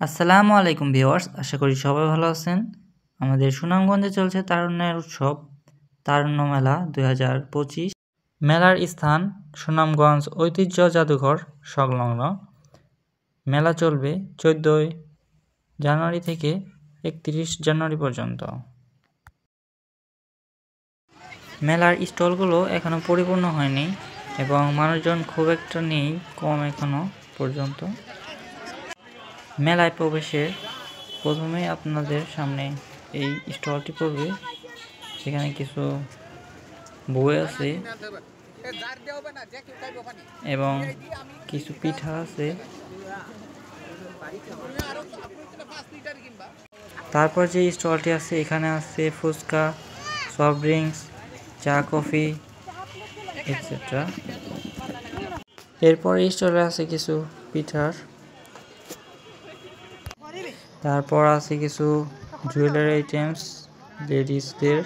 আসসালামু আলাইকুম ভিউয়ার্স, আশা করি সবাই ভালো আছেন। আমাদের সুনামগঞ্জে চলছে তারুণ্যের উৎসব তারুণ্য মেলা 2025। মেলার স্থান সুনামগঞ্জ ঐতিহ্য জাদুঘর সংলগ্ন। মেলা চলবে 14 জানুয়ারি থেকে 31 জানুয়ারি পর্যন্ত। মেলার স্টলগুলো এখনো পরিপূর্ণ হয়নি এবং মানুষজন খুব একটা নেই, কম এখনো পর্যন্ত। মেলায় প্রবেশের প্রথমেই আপনাদের সামনে এই স্টলটি পড়বে, সেখানে কিছু বই আছে এবং কিছু পিঠা আছে। তারপর যে স্টলটি আছে এখানে আছে ফুচকা, সফট ড্রিঙ্কস, চা, কফি এটসেট্রা। এরপর স্টলে আছে কিছু পিঠার, তারপর আছে কিছু জুয়েলারি আইটেমস লেডিসদের।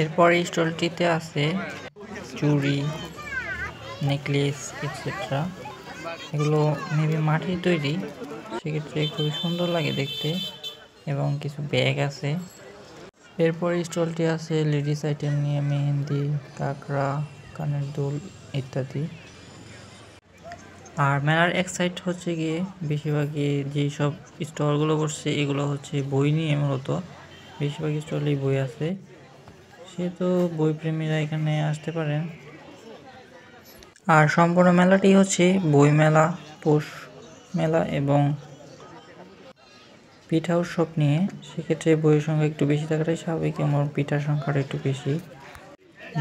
এরপর এই স্টলটিতে আছে চুড়ি, নেকলেস এটসেট্রা। এগুলো মেবি মাটির তৈরি, সেক্ষেত্রে খুবই সুন্দর লাগে দেখতে, এবং কিছু ব্যাগ আছে। এরপর স্টলটি আছে লেডিস আইটেম নিয়ে, মেহেন্দি, কাঁকড়া, কানের দুল ইত্যাদি। আর মেলার এক সাইড হচ্ছে গিয়ে বেশিরভাগই যেই সব স্টলগুলো বসছে এগুলো হচ্ছে বই নিয়ে, মূলত বেশিরভাগ স্টলেই বই আছে, সেহেতু বইপ্রেমীরা এখানে আসতে পারেন। আর সম্পূর্ণ মেলাটি হচ্ছে বই মেলা, পৌষ মেলা এবং পিঠা উৎসব নিয়ে। সেক্ষেত্রে বইয়ের সংখ্যা একটু বেশি থাকাটাই স্বাভাবিক এবং পিঠার সংখ্যাটা একটু বেশি।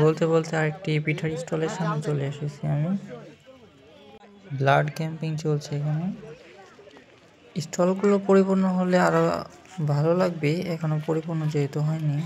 বলতে বলতে আরেকটি পিঠার স্টলের সামনে চলে এসেছি আমি। ব্লাড ক্যাম্পিং চলছে এখানে। স্টলগুলো পরিপূর্ণ হলে আরো ভালো লাগবে, এখনো পরিপূর্ণ যেহেতু হয়নি।